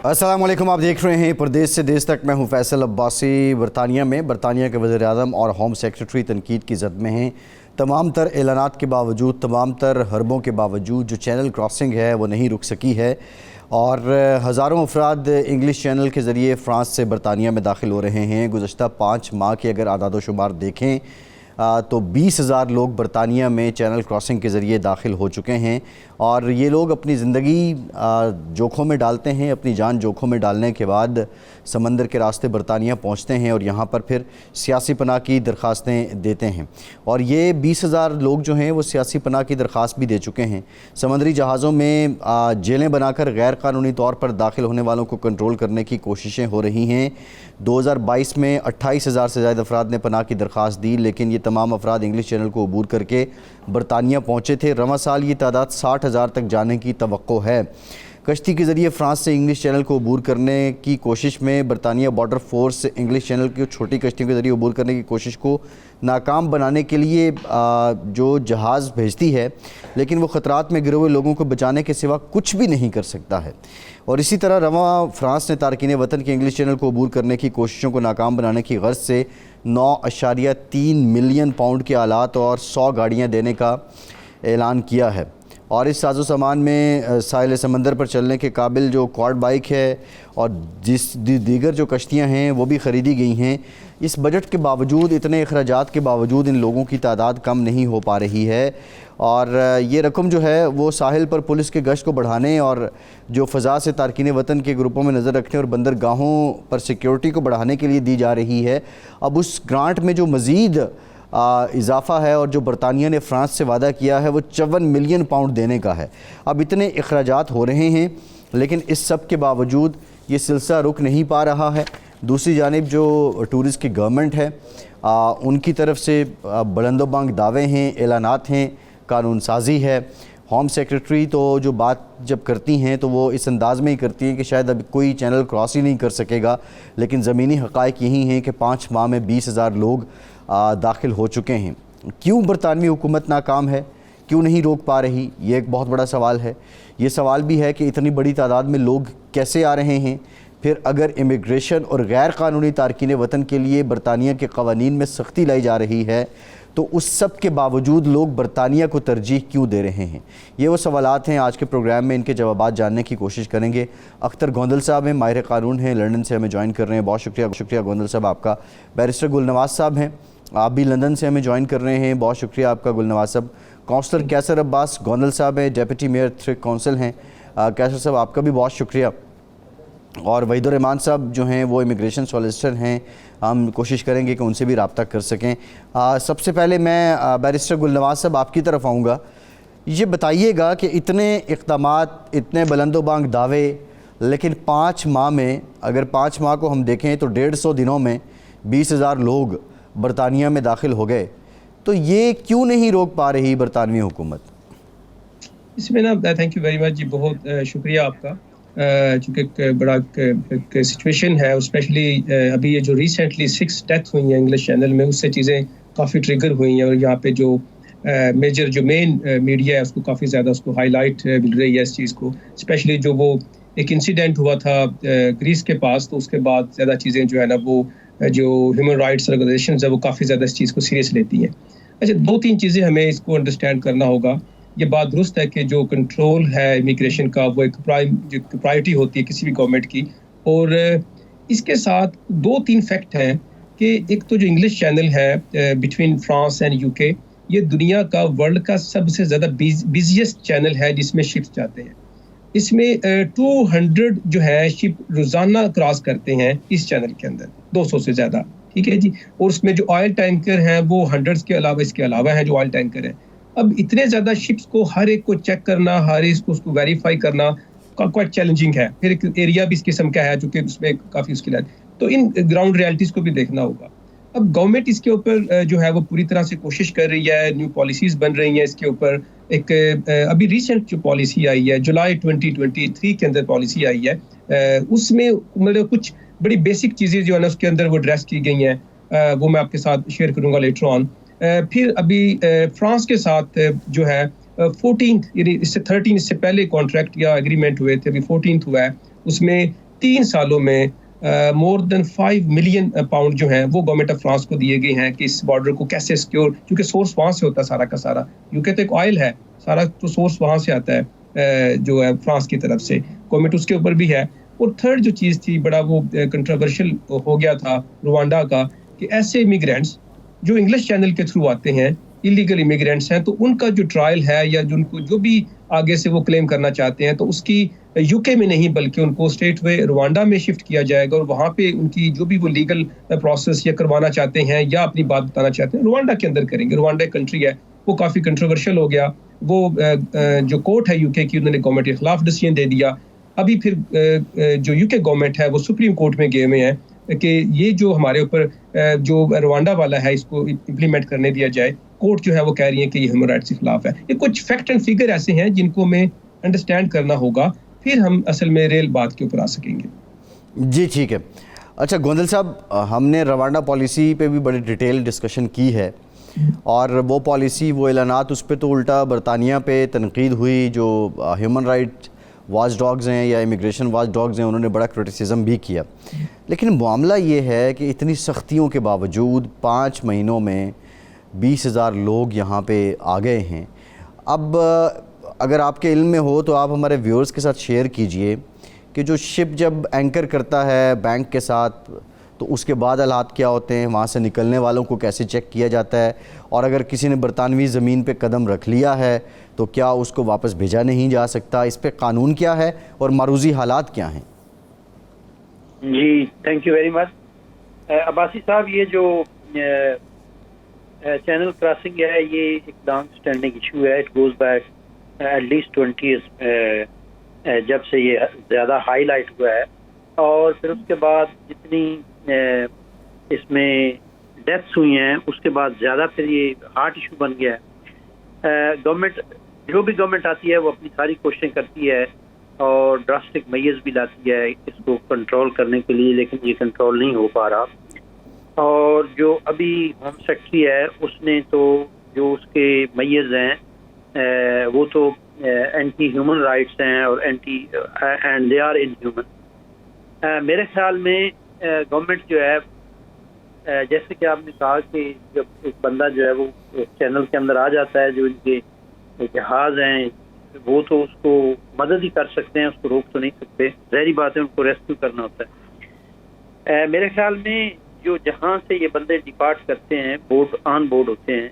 अस्सलाम वालेकुम, आप देख रहे हैं प्रदेश से देश तक। मैं हूं फैसल अब्बासी। बरतानिया के वज़ीर-ए-आज़म और होम सेक्रेटरी तनकीद की ज़द में हैं। तमाम तर एलानात के बावजूद, तमाम तर हरबों के बावजूद जो चैनल क्रॉसिंग है वो नहीं रुक सकी है और हज़ारों अफराद इंग्लिश चैनल के ज़रिए फ़्रांस से बरतानिया में दाखिल हो रहे हैं। गुज़श्ता 5 माह के अगर आदाद शुमार देखें तो 20,000 लोग बरतानिया में चैनल क्रॉसिंग के ज़रिए दाखिल हो चुके हैं और ये लोग अपनी ज़िंदगी जोखों में डालते हैं। अपनी जान जोखों में डालने के बाद समंदर के रास्ते बरतानिया पहुंचते हैं और यहाँ पर फिर सियासी पनाह की दरख्वास्तें देते हैं। और ये 20,000 लोग जो हैं वो सियासी पनाह की दरख्वास्त भी दे चुके हैं। समंदरी जहाज़ों में जेलें बनाकर गैर कानूनी तौर पर दाखिल होने वालों को कंट्रोल करने की कोशिशें हो रही हैं। 2022 में 28,000 से ज़्यादा अफराद ने पनाह की दरख्वास्त दी, लेकिन ये तमाम अफराद इंग्लिश चैनल को अबूर करके बरतानिया पहुँचे थे। रवां साल ये तादाद 60,000 तक जाने की तवक्को है। कश्ती के ज़रिए फ़्रांस से इंग्लिश चैनल को अबूर करने की कोशिश में बरतानिया बॉर्डर फोर्स इंग्लिश चैनल की छोटी कश्तियों के ज़रिए अबूर करने की कोशिश को नाकाम बनाने के लिए जो जहाज़ भेजती है, लेकिन वो ख़तरात में गिरे हुए लोगों को बचाने के सिवा कुछ भी नहीं कर सकता है। और इसी तरह रवां फ़्रांस ने तारकीन वतन के इंग्लिश चैनल को अबूर करने की कोशिशों को नाकाम बनाने की गर्ज से 9.3 मिलियन पाउंड के आलात और 100 गाड़ियाँ देने का ऐलान किया है। और इस साजो सामान में साहिल समंदर पर चलने के काबिल जो क्वाड बाइक है और दीगर जो कश्तियां हैं वो भी ख़रीदी गई हैं। इस बजट के बावजूद, इतने अखराजात के बावजूद इन लोगों की तादाद कम नहीं हो पा रही है और ये रकम जो है वो साहिल पर पुलिस के गश्त को बढ़ाने और जो फ़ज़ा से तारकीन वतन के ग्रुपों में नज़र रखने और बंदरगाहों पर सिक्योरिटी को बढ़ाने के लिए दी जा रही है। अब उस ग्रांट में जो मज़ीद इजाफ़ा है और जो बरतानिया ने फ़्रांस से वादा किया है वो 54 मिलियन पाउंड देने का है। अब इतने अखराजात हो रहे हैं, लेकिन इस सब के बावजूद ये सिलसिला रुक नहीं पा रहा है। दूसरी जानिब जो टूरिस्ट की गवर्नमेंट है उनकी तरफ से बुलंदोबांग दावे हैं, ऐलानात हैं, कानून साजी है। होम सेक्रेटरी तो जो बात जब करती हैं तो वो इस अंदाज़ में ही करती हैं कि शायद अब कोई चैनल क्रॉस ही नहीं कर सकेगा, लेकिन ज़मीनी हक़ाइक़ यही हैं कि 5 माह में 20,000 लोग दाखिल हो चुके हैं। क्यों बरतानवी हुकूमत नाकाम है, क्यों नहीं रोक पा रही, ये एक बहुत बड़ा सवाल है। ये सवाल भी है कि इतनी बड़ी तादाद में लोग कैसे आ रहे हैं। फिर अगर इमिग्रेशन और गैर कानूनी तारकीन वतन के लिए बरतानिया के क़वानीन में सख्ती लाई जा रही है तो उस सब के बावजूद लोग बरतानिया को तरजीह क्यों दे रहे हैं। ये वो सवालात हैं। आज के प्रोग्राम में इनके जवाबात जानने की कोशिश करेंगे। अख्तर गोंदल साहब हैं, माहिर कानून हैं, लंदन से हमें ज्वाइन कर रहे हैं। बहुत शुक्रिया गोंदल साहब आपका। बैरिस्टर गुलनवाज साहब हैं, आप भी लंदन से हमें ज्वाइन कर रहे हैं। बहुत शुक्रिया आपका गुलनवाज साहब। काउंसलर कैसर अब्बास गोंदल साहब हैं, डेप्यूटी मेयर थ्रिक काउंसिल हैं। कैसर साहब आपका भी बहुत शुक्रिया। और वहीदुर रहमान साहब जो हैं वो इमिग्रेशन सॉलिसिटर हैं, हम कोशिश करेंगे कि उनसे भी रब्ता कर सकें। सबसे पहले मैं बैरिस्टर गुलनवाज साहब आपकी तरफ आऊँगा। ये बताइएगा कि इतने इक़दामात, इतने बुलंदोबांग दावे, लेकिन 5 माह में, अगर 5 माह को हम देखें तो 150 दिनों में 20,000 लोग बरतानिया में दाखिल हो गए, तो ये क्यों नहीं रोक पा रही बरतानवी हुकूमत? इसमें ना थैंक यू वेरी मच जी, बहुत शुक्रिया आपका। चूँकि एक बड़ा सिचुएशन है, स्पेशली अभी ये जो रिसेंटली 6 डेथ हुई हैं इंग्लिश चैनल में, उससे चीज़ें काफ़ी ट्रिगर हुई हैं और यहाँ पे जो मेजर जो मेन मीडिया है उसको काफ़ी ज़्यादा उसको हाईलाइट मिल रही है इस चीज़ को। स्पेशली जो वो एक इंसिडेंट हुआ था ग्रीस के पास, तो उसके बाद ज़्यादा चीज़ें जो है ना वो जो ह्यूमन राइट्स ऑर्गेनाइजेशंस है वो काफ़ी ज़्यादा इस चीज़ को सीरियस लेती हैं। अच्छा, 2-3 चीज़ें हमें इसको अंडरस्टैंड करना होगा। ये बात दुरुस्त है कि जो कंट्रोल है इमिग्रेशन का वो एक प्रायोरिटी होती है किसी भी गवर्नमेंट की, और इसके साथ 2-3 फैक्ट हैं कि एक तो जो इंग्लिश चैनल है बिटवीन फ्रांस एंड यूके, ये दुनिया का वर्ल्ड का सबसे ज़्यादा बिजिएस्ट चैनल है जिसमें शिप्स जाते हैं। इसमें 200 जो है शिप रोज़ाना क्रॉस करते हैं इस चैनल के अंदर, 200 से ज़्यादा, ठीक है जी। और उसमें जो ऑयल टैंकर हैं वो हंड्रेड्स के अलावा इसके अलावा हैं जो ऑयल टैंकर हैं। अब इतने ज़्यादा शिप्स को हर एक को चेक करना, हर एक को उसको वेरीफाई करना क्वाइट चैलेंजिंग है। फिर एक एरिया भी इस किस्म का है जो कि उसमें काफ़ी उसके लिए, तो इन ग्राउंड रियलिटीज़ को भी देखना होगा। अब गवर्नमेंट इसके ऊपर जो है वो पूरी तरह से कोशिश कर रही है, न्यू पॉलिसीज़ बन रही हैं इसके ऊपर। एक अभी रिसेंट जो पॉलिसी आई है जुलाई 2023 के अंदर पॉलिसी आई है, उसमें मतलब कुछ बड़ी बेसिक चीज़ें जो है ना उसके अंदर वो एड्रेस की गई हैं, वो मैं आपके साथ शेयर करूँगा लेटर ऑन। फिर अभी फ्रांस के साथ जो है 14 यानी इससे 13 इससे पहले कॉन्ट्रैक्ट या एग्रीमेंट हुए थे, अभी 14 हुआ है, उसमें 3 सालों में मोर देन 5 मिलियन पाउंड जो हैं वो गवर्नमेंट ऑफ फ्रांस को दिए गए हैं कि इस बॉर्डर को कैसे सिक्योर, क्योंकि सोर्स वहाँ से होता है सारा का सारा। यूके तो एक ऑयल है, सारा तो सोर्स वहाँ से आता है जो है फ्रांस की तरफ से, गवर्नमेंट उसके ऊपर भी है। और थर्ड जो चीज़ थी, बड़ा वो कंट्रोवर्शियल हो गया था रुवांडा का, कि ऐसे इमिग्रेंट्स जो इंग्लिश चैनल के थ्रू आते हैं, इलीगल इमिग्रेंट्स हैं, तो उनका जो ट्रायल है या जो उनको जो भी आगे से वो क्लेम करना चाहते हैं, तो उसकी यूके में नहीं बल्कि उनको स्ट्रेट वे रुवांडा में शिफ्ट किया जाएगा और वहाँ पे उनकी जो भी वो लीगल प्रोसेस या करवाना चाहते हैं या अपनी बात बताना चाहते हैं, रुवांडा के अंदर करेंगे। रुवांडा एक कंट्री है, वो काफ़ी कंट्रोवर्शियल हो गया। वो जो कोर्ट है यूके की, उन्होंने गवर्नमेंट के खिलाफ डिसीजन दे दिया। अभी फिर जो यूके गवर्नमेंट है वो सुप्रीम कोर्ट में गए हुए हैं कि ये जो हमारे ऊपर जो रुवांडा वाला है इसको इम्प्लीमेंट करने दिया जाए। कोर्ट जो है वो कह रही है कि ये ह्यूमन राइट्स के खिलाफ है। ये कुछ फैक्ट एंड फिगर ऐसे हैं जिनको हमें अंडरस्टैंड करना होगा, फिर हम असल में रेल बात के ऊपर आ सकेंगे। जी ठीक है। अच्छा गोंदल साहब, हमने रवांडा पॉलिसी पे भी बड़ी डिटेल डिस्कशन की है और वो पॉलिसी, वो ऐलानात, उस पर तो उल्टा बरतानिया पे तनकीद हुई। जो ह्यूमन राइट वॉच डॉग्स हैं या इमिग्रेशन वॉच डॉग्स हैं, उन्होंने बड़ा क्रिटिसिज्म भी किया। लेकिन मामला ये है कि इतनी सख्तियों के बावजूद 5 महीनों में 20,000 लोग यहाँ पे आ गए हैं। अब अगर आपके इल्म में हो तो आप हमारे व्यूअर्स के साथ शेयर कीजिए कि जो शिप जब एंकर करता है बैंक के साथ तो उसके बाद हालात क्या होते हैं, वहाँ से निकलने वालों को कैसे चेक किया जाता है, और अगर किसी ने बरतानवी ज़मीन पे कदम रख लिया है तो क्या उसको वापस भेजा नहीं जा सकता, इस पे कानून क्या है और मारूजी हालात क्या हैं? जी thank you very much Abbasi साहब। ये जो चैनल क्रॉसिंग है ये एक लॉन्ग स्टैंडिंग इशू है। It goes back at least 20 years जब से ये ज़्यादा हाईलाइट हुआ है, और फिर उसके बाद जितनी इसमें डेथ्स हुई हैं उसके बाद ज़्यादा फिर ये हार्ट इशू बन गया है। गवर्नमेंट, जो भी गवर्नमेंट आती है वो अपनी सारी कोशिशें करती है और ड्रास्टिक मेजर्स भी लाती है इसको कंट्रोल करने के लिए, लेकिन ये कंट्रोल नहीं हो पा रहा। और जो अभी होम सेक्रेटरी है उसने तो जो उसके मेजर्स हैं वो तो एंटी ह्यूमन राइट्स हैं और एंड दे आर इनह्यूमन। मेरे ख्याल में गवर्नमेंट जो है, जैसे कि आपने कहा कि जब एक बंदा जो है वो चैनल के अंदर आ जाता है, जो इनके जहाज हैं वो तो उसको मदद ही कर सकते हैं, उसको रोक तो नहीं सकते, ज़ाहिर बात है उनको रेस्क्यू करना होता है। मेरे ख्याल में जो जहाँ से ये बंदे डिपार्ट करते हैं, बोर्ड ऑन बोर्ड होते हैं,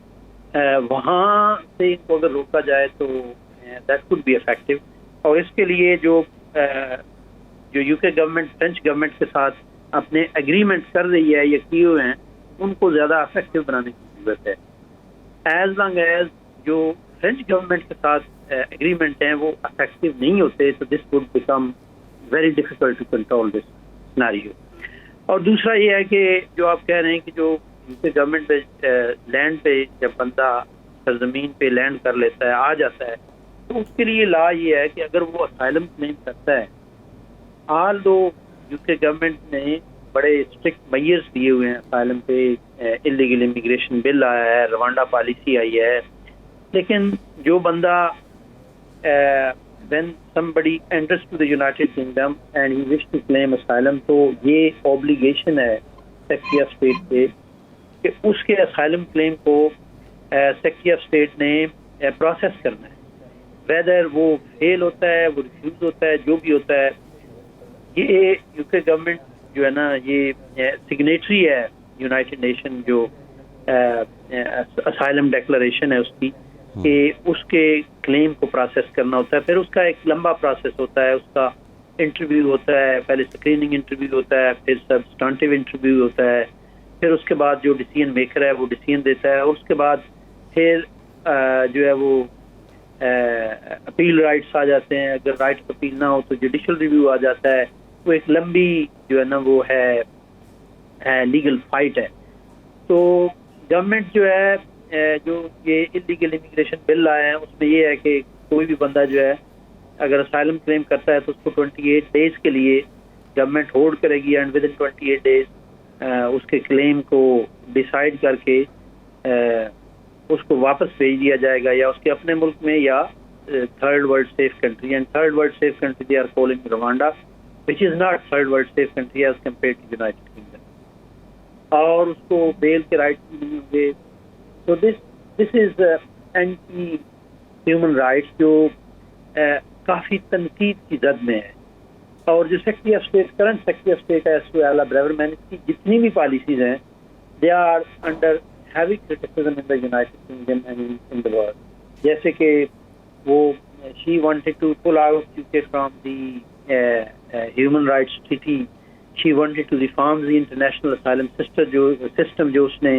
वहाँ से इनको अगर रोका जाए तो दैट कुड बी इफेक्टिव। और इसके लिए जो यूके गवर्नमेंट फ्रेंच गवर्नमेंट के साथ अपने एग्रीमेंट कर रही है या किए हुए हैं, उनको ज़्यादा इफेक्टिव बनाने की जरूरत है। एज लॉन्ग एज जो फ्रेंच गवर्नमेंट के साथ एग्रीमेंट हैं वो इफेक्टिव नहीं होते तो this would become very difficult to control this scenario. और दूसरा ये है कि जो आप कह रहे हैं कि जो यूके गवर्नमेंट पे लैंड पे जब बंदा सरजमीन पे लैंड कर लेता है, आ जाता है, तो उसके लिए लॉ ये है कि अगर वो असाइलम क्लेम करता है, ऑल दो यूके गवर्नमेंट ने बड़े स्ट्रिक्ट मेजर्स लिए हुए हैं असाइलम पे, इलीगल इमिग्रेशन बिल आया है, रवांडा पॉलिसी आई है, लेकिन जो बंदा when somebody enters to the United Kingdom and he wish to claim asylum, तो ये obligation है सेक्रेटरी ऑफ स्टेट पे कि उसके asylum claim को सेक्रेटरी ऑफ स्टेट ने प्रोसेस करना है। वेदर वो फेल होता है, वो रिफ्यूज होता है, जो भी होता है, ये यूके गवर्नमेंट जो है ना, ये सिग्नेटरी है यूनाइटेड नेशन जो असाइलम डिक्लेरेशन है उसकी, कि उसके क्लेम को प्रोसेस करना होता है। फिर उसका एक लंबा प्रोसेस होता है, उसका इंटरव्यू होता है, पहले स्क्रीनिंग इंटरव्यू होता है, फिर सब्सटेंटिव इंटरव्यू होता है, फिर उसके बाद जो डिसीजन मेकर है वो डिसीजन देता है, और उसके बाद फिर जो है वो अपील राइट्स आ जाते हैं। अगर राइट्स अपील ना हो तो जुडिशल रिव्यू आ जाता है। वो एक लंबी जो है ना वो है लीगल फाइट है। तो गवर्नमेंट जो है जो ये इलीगल इमिग्रेशन बिल आए हैं उसमें ये है कि कोई भी बंदा जो है अगर असाइलम क्लेम करता है तो उसको 28 डेज के लिए गवर्नमेंट होल्ड करेगी, एंड विद इन 28 डेज उसके क्लेम को डिसाइड करके उसको वापस भेज दिया जाएगा, या उसके अपने मुल्क में या third world safe country. And third world safe country they are calling Rwanda. Which is not third world safe country as compare to United Kingdom, और उसको बेल के राइट्स भी नहीं होंगे। तो this is anti human rights जो काफ़ी तनकीद की जद में है। और जो secretary of state, current secretary of state है सुएला ब्रेवरमैन, की जितनी भी पॉलिसीज हैं they are under heavy criticism in the United Kingdom and in the world. जैसे कि वो she wanted to pull out UK from the human rights treaty, she wanted to reform the international asylum system जो उसने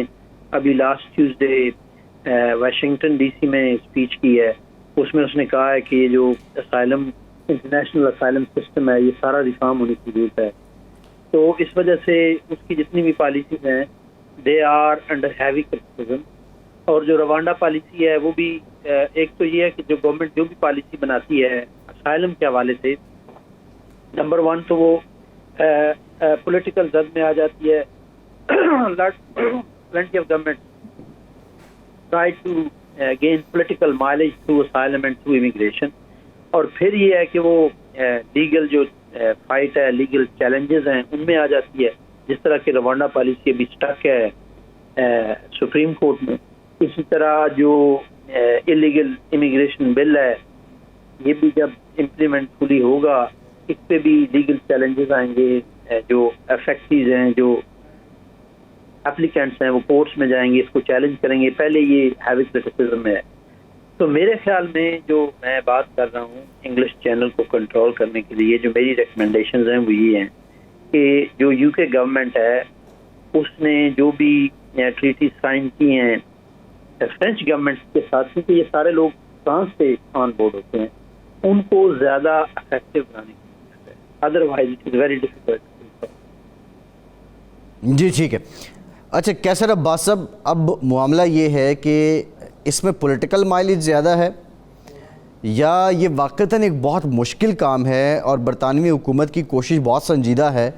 अभी last Tuesday Washington DC में speech की है, उसमें उसने कहा है कि ये जो असाइलम इंटरनेशनल असाइलम सिस्टम है ये सारा रिफॉर्म होने की जरूरत है। तो इस वजह से उसकी जितनी भी पॉलिसीज हैं they are under heavy criticism. और जो रवांडा पॉलिसी है वो भी एक तो ये है कि जो गवर्नमेंट जो भी पॉलिसी बनाती है असाइलम के हवाले से, नंबर वन तो वो पॉलिटिकल जद में आ जाती है। Plenty of government try to gain political mileage through asylum and through immigration. और फिर ये है कि वो लीगल जो फाइट है, लीगल चैलेंजेस हैं उनमें आ जाती है, जिस तरह की रवांडा पॉलिसी अभी स्टक है सुप्रीम कोर्ट में। इसी तरह जो इलीगल इमिग्रेशन बिल है ये भी जब इम्प्लीमेंट फुली होगा इस पे भी लीगल चैलेंजेस आएंगे। जो अफेक्टीज हैं, जो एप्लीकेंट्स हैं वो कोर्ट्स में जाएंगे, इसको चैलेंज करेंगे। पहले ये हैवी क्रिटिसिज्म में है। तो मेरे ख्याल में जो मैं बात कर रहा हूँ इंग्लिश चैनल को कंट्रोल करने के लिए, जो मेरी रिकमेंडेशंस हैं वो ये हैं कि जो यूके गवर्नमेंट है उसने जो भी ट्रीटी साइन की हैं फ्रेंच गवर्नमेंट के साथ, क्योंकि ये सारे लोग फ्रांस से ऑन बोर्ड होते हैं, उनको ज़्यादा इफेक्टिव बनाने की जरूरत है। Otherwise it is very difficult. जी ठीक है। अच्छा कैसर अब्बास साहब, अब मामला ये है कि इसमें पॉलिटिकल माइलेज ज़्यादा है या ये वाक़तन एक बहुत मुश्किल काम है और बरतानवी हुकूमत की कोशिश बहुत संजीदा है,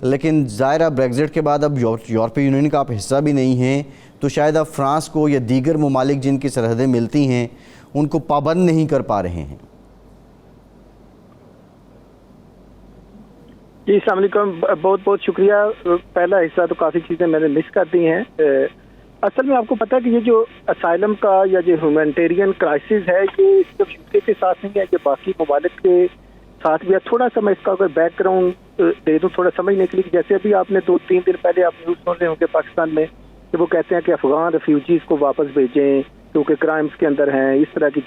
लेकिन ज़ाहिर ब्रेग्जिट के बाद अब यूरोपीय यूनियन का आप हिस्सा भी नहीं हैं, तो शायद आप फ्रांस को या दीगर ममालिक जिनकी सरहदें मिलती हैं उनको पाबंद नहीं कर पा रहे हैं। जी अस्सलाम वालेकुम, बहुत बहुत शुक्रिया। पहला हिस्सा तो काफ़ी चीज़ें मैंने मिस कर दी हैं। असल में आपको पता है कि ये जो असाइलम का या जो ह्यूमैनिटेरियन क्राइसिस है ये सिर्फ यूके के साथ नहीं है, ये बाकी ममालिक के साथ भी है। थोड़ा सा मैं इसका अगर बैकग्राउंड दे दूँ थोड़ा समझने के लिए, जैसे अभी आपने 2-3 दिन पहले आप न्यूज़ सुन रहे होंगे पाकिस्तान में कि वो कहते हैं कि अफगान रेफ्यूजीज़ को वापस भेजें क्योंकि क्राइम्स के अंदर हैं, इस तरह की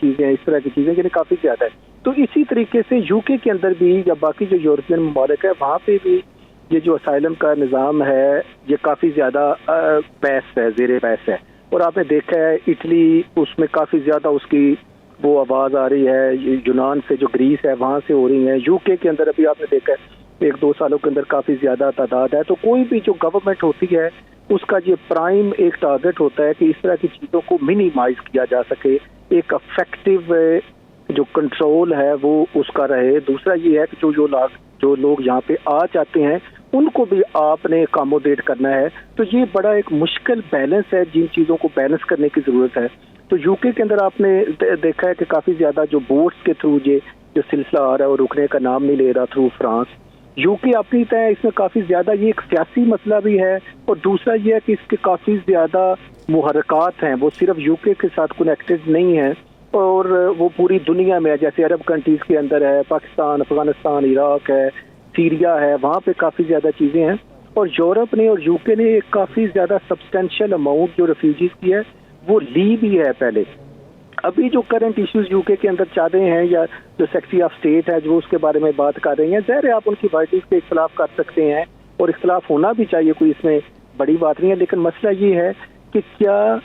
चीज़ें यानी काफ़ी ज़्यादा है। तो इसी तरीके से यूके के अंदर भी या बाकी जो यूरोपियन ममालिक है वहाँ पे भी ये जो असाइलम का निज़ाम है ये काफ़ी ज़्यादा बहस है, ज़ेरे बहस है। और आपने देखा है इटली उसमें काफ़ी ज़्यादा उसकी वो आवाज़ आ रही है, यूनान से जो ग्रीस है वहाँ से हो रही है। यूके के अंदर अभी आपने देखा है 1-2 सालों के अंदर काफ़ी ज़्यादा तादाद है। तो कोई भी जो गवर्नमेंट होती है उसका ये प्राइम एक टारगेट होता है कि इस तरह की चीज़ों को मिनिमाइज किया जा सके, एक अफेक्टिव जो कंट्रोल है वो उसका रहे। दूसरा ये है कि जो लोग यहाँ पे आ जाते हैं उनको भी आपने अकोमोडेट करना है। तो ये बड़ा एक मुश्किल बैलेंस है, जिन चीज़ों को बैलेंस करने की ज़रूरत है। तो यूके के अंदर आपने देखा है कि काफ़ी ज़्यादा जो बोट्स के थ्रू ये जो सिलसिला आ रहा है वो रुकने का नाम नहीं ले रहा थ्रू फ्रांस। यूके अपनी तरह इसमें काफ़ी ज़्यादा ये एक सियासी मसला भी है, और दूसरा ये है कि इसके काफ़ी ज़्यादा मुहर्रकात हैं, वो सिर्फ यूके के साथ कनेक्टेड नहीं है और वो पूरी दुनिया में है। जैसे अरब कंट्रीज़ के अंदर है, पाकिस्तान, अफगानिस्तान, इराक है, सीरिया है, वहाँ पे काफ़ी ज़्यादा चीज़ें हैं। और यूरोप ने और यूके ने एक काफ़ी ज़्यादा सब्सटेंशियल अमाउंट जो रेफ्यूजीज़ की है वो ली भी है पहले। अभी जो करंट इश्यूज यूके के अंदर चल रहे हैं या जो सेक्रेटरी ऑफ स्टेट है जो उसके बारे में बात कर रही हैं, ज़ाहिर है आप उनकी वर्डिंग्स के इख्तलाफ कर सकते हैं और इख्तलाफ होना भी चाहिए, कोई इसमें बड़ी बात नहीं है। लेकिन मसला ये है कि क्या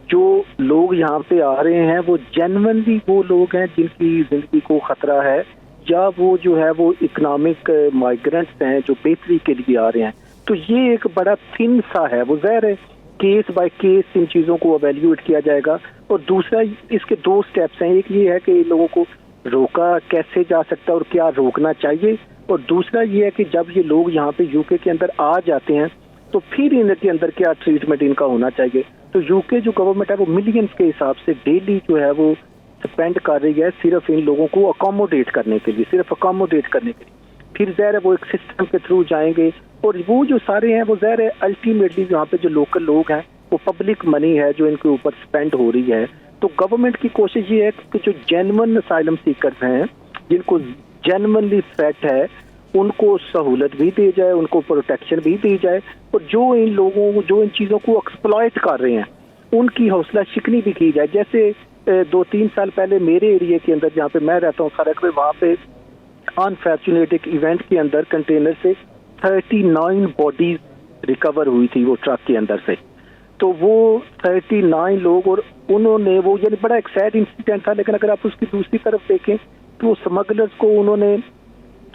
जो लोग यहाँ पे आ रहे हैं वो जेन्युइनली वो लोग हैं जिनकी ज़िंदगी को ख़तरा है, या वो जो है वो इकनॉमिक माइग्रेंट्स हैं जो बेहतरी के लिए आ रहे हैं। तो ये एक बड़ा थिन सा है, वो ज़ाहिर है केस बाय केस इन चीज़ों को एवेल्यूएट किया जाएगा। और दूसरा इसके 2 स्टेप्स हैं, एक ये है कि इन लोगों को रोका कैसे जा सकता है और क्या रोकना चाहिए, और दूसरा ये है कि जब ये लोग यहाँ पे यूके के अंदर आ जाते हैं तो फिर इनके अंदर क्या ट्रीटमेंट इनका होना चाहिए। तो यूके जो गवर्नमेंट है वो मिलियंस के हिसाब से डेली जो है वो स्पेंड कर रही है सिर्फ इन लोगों को अकोमोडेट करने के लिए, सिर्फ अकोमोडेट करने के लिए। फिर ज़ाहिर है वो एक सिस्टम के थ्रू जाएंगे, और वो जो सारे हैं वो ज़ाहिर है अल्टीमेटली यहाँ पे जो लोकल लोग हैं वो पब्लिक मनी है जो इनके ऊपर स्पेंड हो रही है। तो गवर्नमेंट की कोशिश ये है कि जो जेन्युइन असाइलम सीकर्स हैं, जिनको जेन्युइनली थ्रेट है, उनको सहूलत भी दी जाए, उनको प्रोटेक्शन भी दी जाए, और जो इन लोगों को, जो इन चीज़ों को एक्सप्लॉइट कर रहे हैं, उनकी हौसला शिकनी भी की जाए। जैसे 2-3 साल पहले मेरे एरिया के अंदर जहाँ पे मैं रहता हूँ खरक में, वहाँ पे अनफॉर्चुनेट एक इवेंट के अंदर कंटेनर से 39 बॉडीज रिकवर हुई थी वो ट्रक के अंदर से। तो वो 39 लोग, और उन्होंने वो, यानी बड़ा एक सैड इंसिडेंट था, लेकिन अगर आप उसकी दूसरी तरफ देखें तो स्मगलर्स को उन्होंने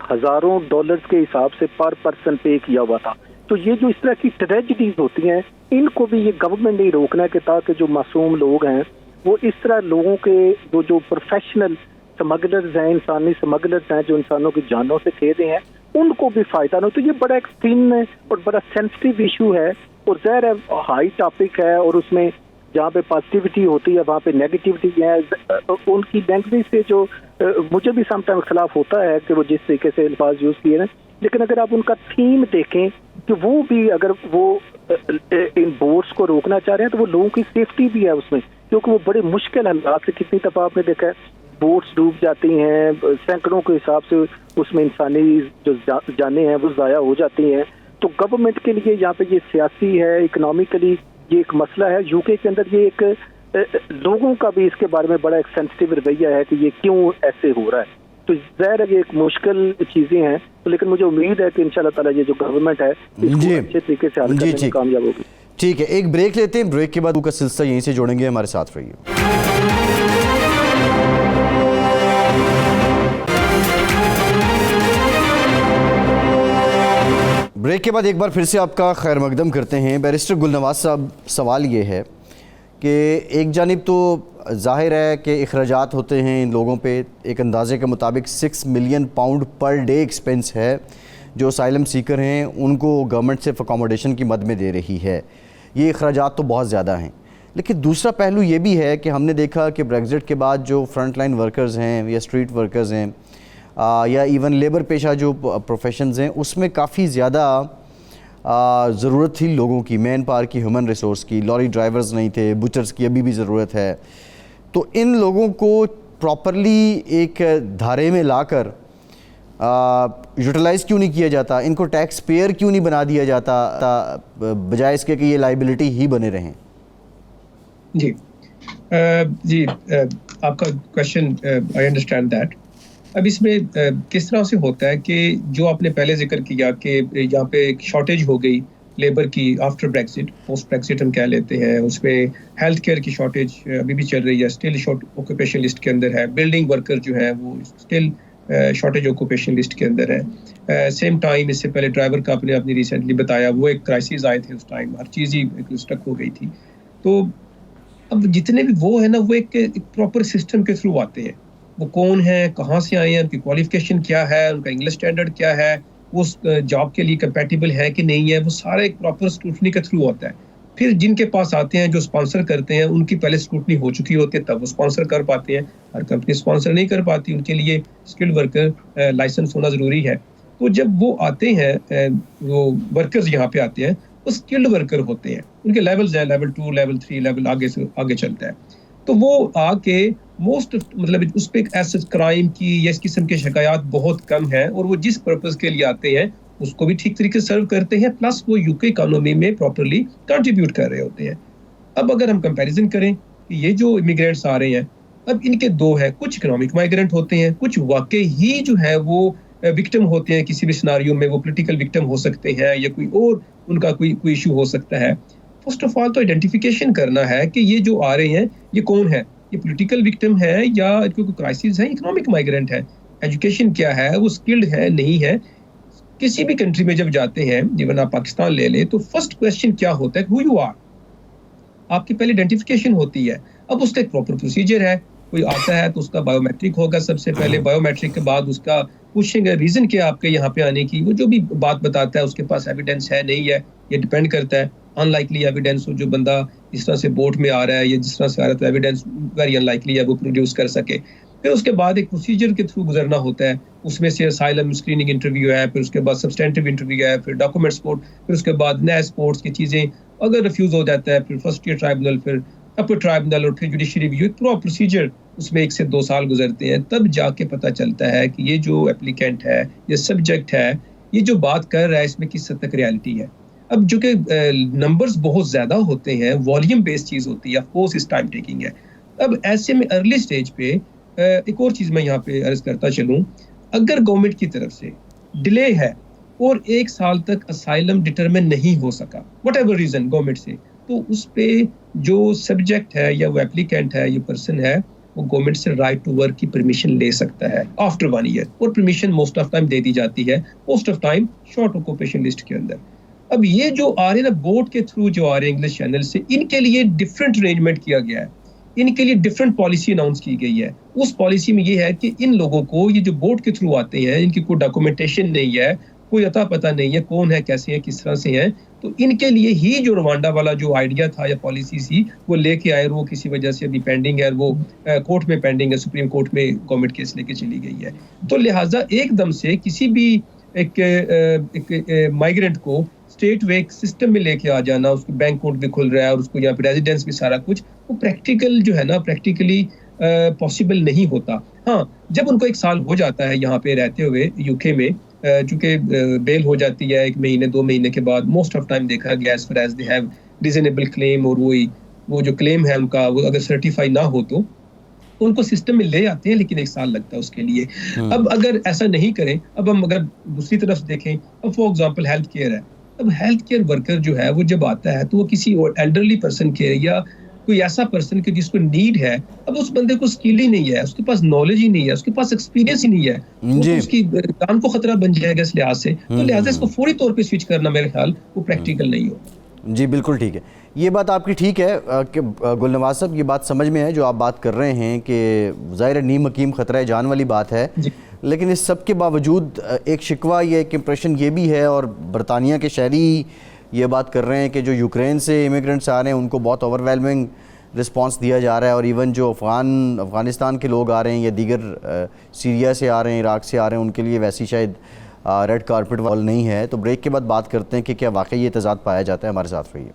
हजारों डॉलर्स के हिसाब से पर पर्सन पे किया हुआ था। तो ये जो इस तरह की ट्रेजेडीज होती हैं, इनको भी ये गवर्नमेंट नहीं रोकना है कि ताकि जो मासूम लोग हैं वो इस तरह लोगों के जो प्रोफेशनल स्मगलर्स हैं, इंसानी स्मगलर्स हैं, जो इंसानों की जानों से खेदे हैं, उनको भी फायदा ना हो। तो ये बड़ा एक थिन और बड़ा सेंसिटिव इशू है, और ज़ाहिर है हाई टॉपिक है, और उसमें जहाँ पे पॉजिटिविटी होती है वहाँ पे नेगेटिविटी है। उनकी लैंग्वेज से जो मुझे भी समटाइम खिलाफ होता है कि वो जिस तरीके से अल्फाज यूज़ किए हैं, लेकिन अगर आप उनका थीम देखें कि वो भी अगर वो इन बोट्स को रोकना चाह रहे हैं तो वो लोगों की सेफ्टी भी है उसमें, क्योंकि वो बड़े मुश्किल हालात से, कितनी दफ़ा आपने देखा है बोट्स डूब जाती हैं, सैकड़ों के हिसाब से उसमें इंसानी जो जानें हैं वो ज़ाया हो जाती हैं। तो गवर्नमेंट के लिए यहाँ पे ये सियासी है, इकोनॉमिकली ये एक मसला है। यूके के अंदर ये एक लोगों का भी इसके बारे में बड़ा एक सेंसिटिव रवैया है कि ये क्यों ऐसे हो रहा है। तो ज़ाहिर है ये एक मुश्किल चीज़ें हैं, तो लेकिन मुझे उम्मीद है कि इंशाल्लाह ताला ये जो गवर्नमेंट है इसको अच्छे तरीके से हल करने में कामयाब होगी। ठीक है, एक ब्रेक लेते हैं, ब्रेक के बाद का सिलसिला यहीं से जोड़ेंगे, हमारे साथ रहिए। ब्रेक के बाद एक बार फिर से आपका खैर मकदम करते हैं। बैरिस्टर गुलनवाज साहब, सवाल ये है कि एक जानिब तो ज़ाहिर है कि अखराजात होते हैं इन लोगों पे, एक अंदाजे के मुताबिक 6 million pound per day expense है जो असाइलम सीकर हैं उनको गवर्नमेंट से अकोमोडेशन की मद में दे रही है। ये अखराजात तो बहुत ज़्यादा हैं, लेकिन दूसरा पहलू ये भी है कि हमने देखा कि ब्रेग्जिट के बाद जो फ्रंट लाइन वर्कर्स हैं या स्ट्रीट वर्कर्स हैं या इवन लेबर पेशा जो प्रोफेशंस हैं, उसमें काफ़ी ज़्यादा ज़रूरत थी लोगों की, मैन पावर की, ह्यूमन रिसोर्स की। लॉरी ड्राइवर्स नहीं थे, बुचर्स की अभी भी ज़रूरत है। तो इन लोगों को प्रॉपरली एक धारे में लाकर यूटिलाइज़ क्यों नहीं किया जाता? इनको टैक्स पेयर क्यों नहीं बना दिया जाता बजाय इसके कि ये लाइबिलिटी ही बने रहें? जी आपका क्वेश्चन आई अंडरस्टैंड दैट। अब इसमें किस तरह से होता है कि जो आपने पहले जिक्र किया कि यहाँ पे एक शॉर्टेज हो गई लेबर की आफ्टर ब्रेक्सिट, पोस्ट ब्रेक्सिट हम कह लेते हैं, उसमें हेल्थ केयर की शॉर्टेज अभी भी चल रही है, स्टिल शॉर्ट ऑक्यूपेशन लिस्ट के अंदर है। बिल्डिंग वर्कर जो है वो स्टिल शॉर्टेज ऑक्यूपेशन लिस्ट के अंदर है। सेम टाइम इससे पहले ड्राइवर का आपने अपनी रिसेंटली बताया, वो एक क्राइसिस आए थे उस टाइम, हर चीज़ ही स्टक हो गई थी। तो अब जितने भी वो है ना, वो एक प्रॉपर सिस्टम के थ्रू आते हैं। वो कौन है, कहाँ से आए हैं, उनकी क्वालिफिकेशन क्या है, उनका इंग्लिश स्टैंडर्ड क्या है, वो उस जॉब के लिए कंपैटिबल है कि नहीं है, वो सारा एक प्रॉपर स्क्रूटनी के थ्रू होता है। फिर जिनके पास आते हैं, जो स्पॉन्सर करते हैं, उनकी पहले स्क्रूटनी हो चुकी होती है, तब वो स्पॉन्सर कर पाते हैं। हर कंपनी स्पॉन्सर नहीं कर पाती, उनके लिए स्किल्ड वर्कर लाइसेंस होना ज़रूरी है। तो जब वो आते हैं, वो वर्कर्स यहाँ पे आते हैं, वो स्किल्ड वर्कर होते हैं, उनके लेवल्स हैं, लेवल 2, लेवल 3, लेवल आगे से आगे चलता है। तो वो आके मोस्ट मतलब उस पर ऐसे क्राइम की या इस किस्म के शिकायत बहुत कम है, और वो जिस पर्पज़ के लिए आते हैं उसको भी ठीक तरीके से सर्व करते हैं, प्लस वो यूके इकोनॉमी में प्रॉपरली कंट्रीब्यूट कर रहे होते हैं। अब अगर हम कंपैरिजन करें कि ये जो इमिग्रेंट्स आ रहे हैं, अब इनके दो है, कुछ इकोनॉमिक माइग्रेंट होते हैं, कुछ वाकई ही जो है वो विक्टिम होते हैं किसी भी सिनारियो में, वो पॉलिटिकल विक्टिम हो सकते हैं या कोई और उनका कोई इशू हो सकता है। फर्स्ट ऑफ ऑल तो आइडेंटिफिकेशन करना है कि ये जो आ रहे हैं ये कौन है, ये पॉलिटिकल विक्टिम है या इनको कोई क्राइसिस है, इकोनॉमिक माइग्रेंट है, एजुकेशन क्या है, वो स्किल्ड है नहीं है। किसी भी कंट्री में जब जाते हैं, इवन आप पाकिस्तान ले लें, तो फर्स्ट क्वेश्चन क्या होता है, हु यू आर, आपकी पहले आइडेंटिफिकेशन होती है। अब उसका एक प्रॉपर प्रोसीजर है, कोई आता है तो उसका बायोमेट्रिक होगा सबसे पहले, बायोमेट्रिक के बाद उसका पूछेंगे रीजन क्या आपके यहाँ पे आने की, वो जो भी बात बताता है उसके पास एविडेंस है नहीं है, ये डिपेंड करता है। अनलाइकली एविडेंस हो, जो बंदा जिस तरह से बोट में आ रहा है या जिस तरह से आ रहा है, तो एविडेंस वेरी अनलाइकली है वो प्रोड्यूस कर सके। फिर उसके बाद एक प्रोसीजर के थ्रू गुजरना होता है, उसमें से असाइलम स्क्रीनिंग इंटरव्यू है, फिर उसके बाद सब्सटेंटिव इंटरव्यू है, फिर डॉक्यूमेंट सपोर्ट, फिर उसके बाद नए स्पोर्ट्स की चीज़ें अगर रिफ्यूज़ हो जाता है, फिर फर्स्ट ईयर ट्राइब्यूनल, फिर अपर ट्राइब्यूनल और फिर जुडिशरी रिव्यू, एक पूरा प्रोसीजर उसमें 1 से 2 साल गुजरते हैं। तब जाके पता चलता है कि ये जो एप्लीकेंट है, ये सब्जेक्ट है, ये जो बात कर रहा है इसमें किस हद तक रियलिटी है। अब जो कि नंबर्स बहुत ज़्यादा होते हैं, वॉल्यूम बेस्ड चीज़ होती है, ऑफ कोर्स इस टाइम टेकिंग है। अब ऐसे में अर्ली स्टेज पे एक और चीज़ मैं यहाँ पे अर्ज़ करता चलूँ, अगर गवर्नमेंट की तरफ से डिले है और 1 साल तक असाइलम डिटरमिन नहीं हो सका, व्हाटएवर रीज़न गवर्नमेंट से, तो उस पे जो सब्जेक्ट है या वो एप्लीकेंट है, ये पर्सन है, वो गवर्नमेंट से राइट टू वर्क की परमिशन ले सकता है आफ्टर 1 ईयर, और परमिशन मोस्ट ऑफ टाइम दे दी जाती है, most of time short occupation list के अंदर। अब ये जो आ रहे हैं ना बोर्ड के थ्रू जो आ रहे हैं इंग्लिश चैनल से, इनके लिए डिफरेंट अरेंजमेंट किया गया है, इनके लिए डिफरेंट पॉलिसी अनाउंस की गई है। उस पॉलिसी में ये है कि इन लोगों को, ये जो बोर्ड के थ्रू आते हैं, इनकी कोई डॉक्यूमेंटेशन नहीं है, कोई अता पता नहीं है कौन है, कैसे है, किस तरह से हैं, तो इनके लिए ही जो रवांडा वाला जो आइडिया था या पॉलिसी थी वो लेके आए, और वो किसी वजह से अभी पेंडिंग है, वो कोर्ट में पेंडिंग है, सुप्रीम कोर्ट में गवर्नमेंट केस लेके चली गई है। तो लिहाजा एकदम से किसी भी एक माइग्रेंट को स्टेट वे सिस्टम में लेके आ जाना, उसको बैंक अकाउंट भी खुल रहा है और उसको यहाँ पे रेजिडेंस भी सारा कुछ, वो प्रैक्टिकल जो है ना, प्रैक्टिकली पॉसिबल नहीं होता। हाँ, जब उनको 1 साल हो जाता है यहाँ पे रहते हुए यूके में, चूंकि बेल हो जाती है 1 महीने 2 महीने के बाद, मोस्ट ऑफ टाइम देखा गया as far as they have reasonable claim, और वो जो क्लेम है उनका, वो अगर सर्टिफाई ना हो तो उनको सिस्टम में ले आते हैं, लेकिन 1 साल लगता है उसके लिए। अब अगर ऐसा नहीं करें, अब हम अगर दूसरी तरफ देखें, अब फॉर एग्जांपल हेल्थ केयर है, अब हेल्थ केयर वर्कर जो है वो जब आता है तो वो किसी एल्डरली पर्सन के या कोई ऐसा पर्सन के जिसको नीड है, अब उस बंदे को स्किल ही नहीं है, उसके पास नॉलेज ही नहीं है, उसके पास एक्सपीरियंस ही नहीं है, तो उसकी जान को खतरा बन जाएगा इस लिहाज से। तो लिहाजा इसको फौरी तौर पे स्विच करना मेरे ख्याल वो प्रैक्टिकल नहीं हो। जी बिल्कुल ठीक है, ये बात आपकी ठीक है कि गुलनवाज साहब, ये बात समझ में है जो आप बात कर रहे हैं कि ज़ाहिर नीम हकीम ख़तरा जान वाली बात है, लेकिन इस सब के बावजूद एक शिकवा, ये एक इम्प्रेशन ये भी है, और बरतानिया के शहरी ये बात कर रहे हैं कि जो यूक्रेन से इमिग्रेंट्स आ रहे हैं उनको बहुत ओवरवेलमिंग रिस्पांस दिया जा रहा है, और इवन जो अफ़गानिस्तान के लोग आ रहे हैं या दीगर सीरिया से आ रहे हैं, इराक से आ रहे हैं, उनके लिए वैसी शायद रेड कारपेट वॉल नहीं है। तो ब्रेक के बाद बात करते हैं कि क्या वाकई ये तज़ाद पाया जाता है। हमारे साथ रहिए।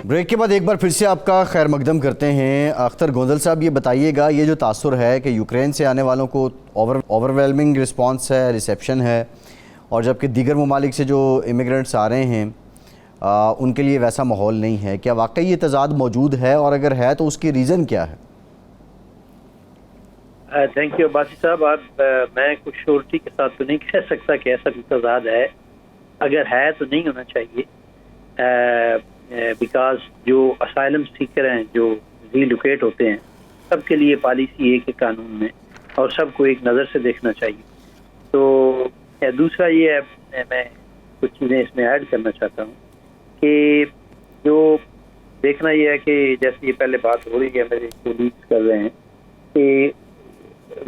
ब्रेक के बाद एक बार फिर से आपका खैर मकदम करते हैं। अख्तर गोंदल साहब, ये बताइएगा, ये जो तासुर है कि यूक्रेन से आने वालों को ओवरवेलमिंग रिस्पांस है, रिसेप्शन है, और जबकि दीगर ममालिक से जो इमिग्रेंट्स आ रहे हैं उनके लिए वैसा माहौल नहीं है, क्या वाकई ये तज़ाद मौजूद है, और अगर है तो उसकी रीज़न क्या है? थैंक यू अब्बासी साहब। मैं कुछ श्योरिटी के साथ तो नहीं कह सकता कि ऐसा कोई तज़ाद है, अगर है तो नहीं होना चाहिए, बिकॉज जो असाइलम सीकर हैं, जो रीलोकेट होते हैं, सबके लिए पॉलिसी एक कानून में, और सबको एक नज़र से देखना चाहिए। तो दूसरा ये है, मैं कुछ चीज़ें इसमें ऐड करना चाहता हूँ कि जो देखना ये है कि जैसे ये पहले बात हो रही है, मेरे कोलीग्स कर रहे हैं कि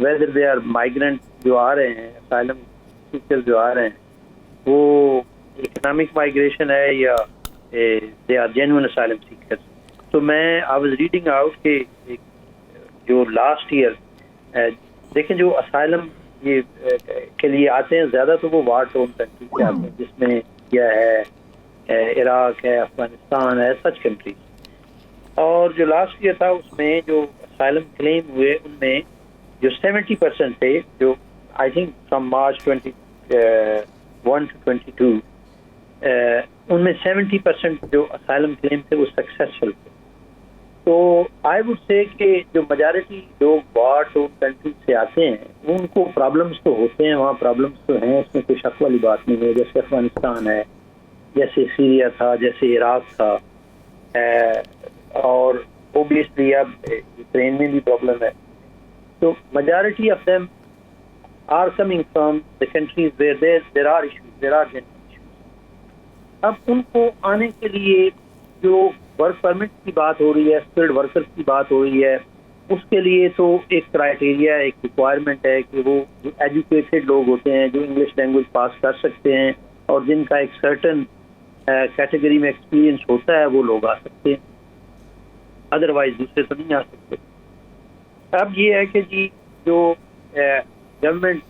वेदर दे आर माइग्रेंट जो आ रहे हैं, असाइलम सीकर जो आ रहे हैं, वो इकोनॉमिक माइग्रेशन है या they are genuine asylum seekers. तो मैं आई वाज रीडिंग आउट कि जो लास्ट ईयर देखें, जो असाइलम ये के लिए आते हैं ज़्यादा, तो वो वार टोन कंट्री से आते हैं, जिसमें क्या है इराक है, अफगानिस्तान है, सच कंट्रीज। और जो लास्ट ईयर था उसमें जो असाइलम क्लेम हुए, उनमें जो 70% थे, जो I think from March 21 to 22, उनमें 70% जो असाइलम क्लेम थे वो सक्सेसफुल थे। तो आई वुड से कि जो मेजॉरिटी लोग वार टोन कंट्री से आते हैं उनको प्रॉब्लम्स तो होते हैं, वहाँ प्रॉब्लम्स तो हैं, इसमें कोई शक वाली बात नहीं है। जैसे अफगानिस्तान है, जैसे सीरिया था, जैसे इराक था, और ओबियसली अब यूक्रेन में भी प्रॉब्लम है। तो majority of them are coming from the countries where there are issues, there are genuine issues. अब उनको आने के लिए जो वर्क परमिट की बात हो रही है, स्किल्ड वर्कर्स की बात हो रही है, उसके लिए तो एक क्राइटेरिया, एक रिक्वायरमेंट है कि वो जो एजुकेटेड लोग होते हैं, जो इंग्लिश लैंग्वेज पास कर सकते हैं, और जिनका एक सर्टन कैटेगरी में एक्सपीरियंस होता है वो लोग आ सकते हैं, अदरवाइज दूसरे तो नहीं आ सकते। अब ये है कि जी जो गवर्नमेंट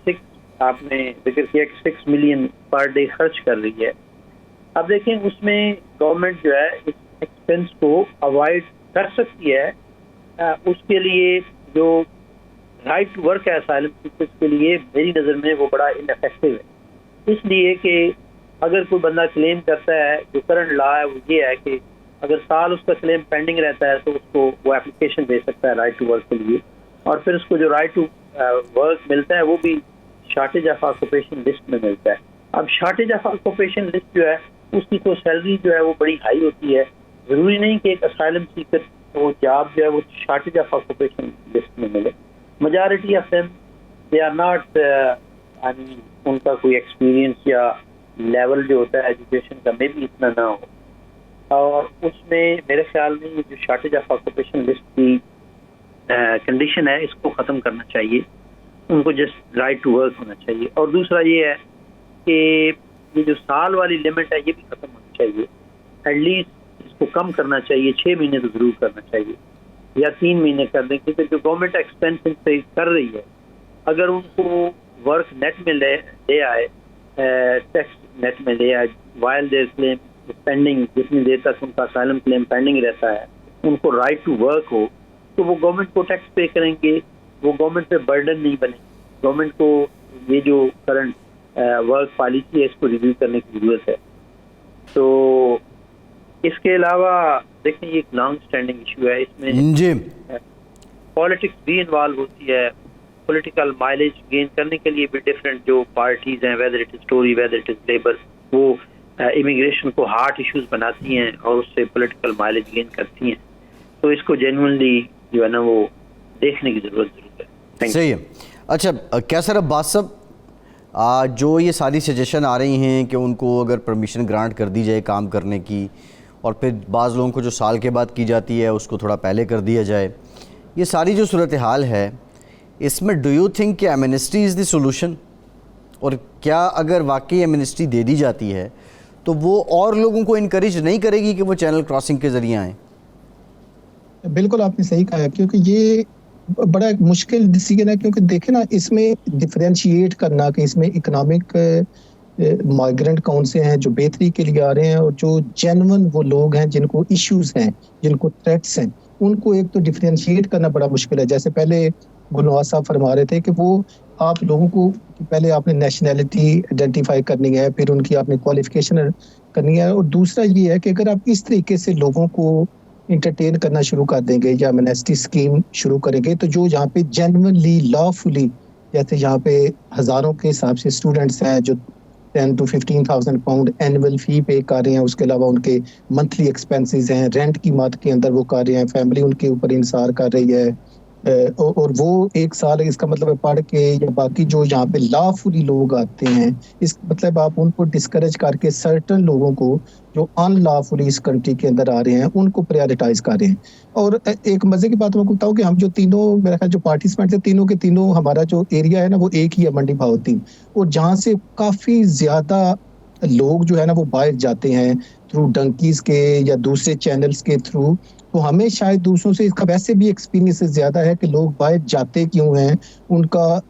6 आपने जिक्र किया कि 6 मिलियन पर डे खर्च कर रही है। अब देखें उसमें गवर्नमेंट जो है इस एक्सपेंस को अवॉइड कर सकती है। उसके लिए जो राइट टू वर्क है असाइलम सीकर्स के लिए मेरी नज़र में वो बड़ा इनफेक्टिव है, इसलिए कि अगर कोई बंदा क्लेम करता है, जो करंट लॉ है वो ये है कि अगर साल उसका क्लेम पेंडिंग रहता है तो उसको वो एप्लीकेशन दे सकता है राइट टू वर्क के लिए, और फिर उसको जो राइट टू वर्क मिलता है वो भी शॉर्टेज ऑफ ऑक्यूपेशन लिस्ट में मिलता है। अब शॉर्टेज ऑफ ऑक्यूपेशन लिस्ट जो है उसकी तो सैलरी जो है वो बड़ी हाई होती है। ज़रूरी नहीं कि एक असाइलम सीकर को जॉब जो है वो शॉर्टेज ऑफ ऑक्यूपेशन लिस्ट में मिले। Majority of them they are not, I mean उनका कोई एक्सपीरियंस या लेवल जो होता है एजुकेशन का में भी इतना ना हो, और उसमें मेरे ख्याल में ये जो शॉर्टेज ऑफ ऑक्यूपेशन लिस्ट की कंडीशन है इसको ख़त्म करना चाहिए। उनको जस्ट राइट टू वर्क होना चाहिए। और दूसरा ये है कि ये जो साल वाली लिमिट है ये भी ख़त्म होनी चाहिए। एटलीस्ट इसको कम करना चाहिए, 6 महीने तो ज़रूर करना चाहिए या 3 महीने कर दें, क्योंकि जो गवर्नमेंट एक्सपेंस पे कर रही है अगर उनको वर्क नेट में ले आए, टैक्स नेट में ले आए, वाइल देयर क्लेम पेंडिंग, जितनी देर तक उनका असाइलम क्लेम पेंडिंग रहता है उनको राइट टू वर्क हो, तो वो गवर्नमेंट को टैक्स पे करेंगे, वो गवर्नमेंट पे बर्डन नहीं बनेगी। गवर्नमेंट को ये जो करंट वर्क पॉलिसी है इसको रिव्यू करने की ज़रूरत है। तो इसके अलावा देखें ये एक लॉन्ग स्टैंडिंग इशू है, इसमें जी पॉलिटिक्स भी इन्वॉल्व होती है। पॉलिटिकल माइलेज गेन करने के लिए भी डिफरेंट जो पार्टीज हैं, whether it is Tory, whether it is Labour, वो इमिग्रेशन को हार्ट इश्यूज बनाती हैं और उससे पॉलिटिकल माइलेज गेन करती हैं। तो इसको जेन्युइनली जो है ना वो देखने की ज़रूरत है। सही है। अच्छा कैसर अब्बास साहब, जो ये सारी सजेशन आ रही हैं कि उनको अगर परमिशन ग्रांट कर दी जाए काम करने की, और फिर बाज़ लोगों को जो साल के बाद की जाती है उसको थोड़ा पहले कर दिया जाए, ये सारी जो सूरत हाल है इसमें डू यू थिंक कि एमनेस्टी इज़ द सोल्यूशन? और क्या अगर वाकई एमनेस्टी दे दी जाती है तो वो और लोगों को इनकरेज नहीं करेगी कि वो चैनल क्रॉसिंग के ज़रिए आएँ? बिल्कुल आपने सही कहा, क्योंकि ये बड़ा एक मुश्किल डिसीजन है। क्योंकि देखें ना, इसमें डिफरेंशिएट करना कि इसमें इकोनॉमिक माइग्रेंट कौन से हैं जो बेहतरी के लिए आ रहे हैं, और जो जेन्युइन वो लोग हैं जिनको इश्यूज हैं, जिनको थ्रेट्स हैं, उनको एक तो डिफरेंशिएट करना बड़ा मुश्किल है। जैसे पहले गुलनवाज साहब फरमा रहे थे कि वो आप लोगों को पहले आपने नेशनैलिटी आइडेंटिफाई करनी है, फिर उनकी आपने क्वालिफिकेशन करनी है, और दूसरा ये है कि अगर आप इस तरीके से लोगों को इंटरटेन करना शुरू कर देंगे या एमनेस्टी स्कीम शुरू करेंगे, तो जो यहाँ पे जेन्युइनली लॉफुली, जैसे यहाँ पे हज़ारों के हिसाब से स्टूडेंट्स हैं जो 10 to 15,000 पाउंड एनुअल फी पे कर रहे हैं, उसके अलावा उनके मंथली एक्सपेंसेस हैं, रेंट की मद के अंदर वो कर रहे हैं, फैमिली उनके ऊपर इंसार कर रही है, और वो एक साल, इसका मतलब है पढ़ के या बाकी जो यहाँ पे लॉफुली लोग आते हैं, इस मतलब आप उनको डिस्करेज करके सर्टन लोगों को जो अनलॉफुली इस कंट्री के अंदर आ रहे हैं उनको प्रायोरिटाइज कर रहे हैं। और एक मजे की बात मैं आपको बताऊं कि हम जो तीनों, मेरा ख्याल जो पार्टिसिपेंट थे तीनों के तीनों, हमारा जो एरिया है ना वो एक ही है, मंडी भावती, और जहाँ से काफी ज्यादा लोग जो है ना वो बाहर जाते हैं थ्रू डंकीज के या दूसरे चैनल्स के थ्रू। तो हमें शायद दूसरों से इसका वैसे भी एक्सपीरियंस ज्यादा है कि लोग बाहर जाते क्यों हैं, उनका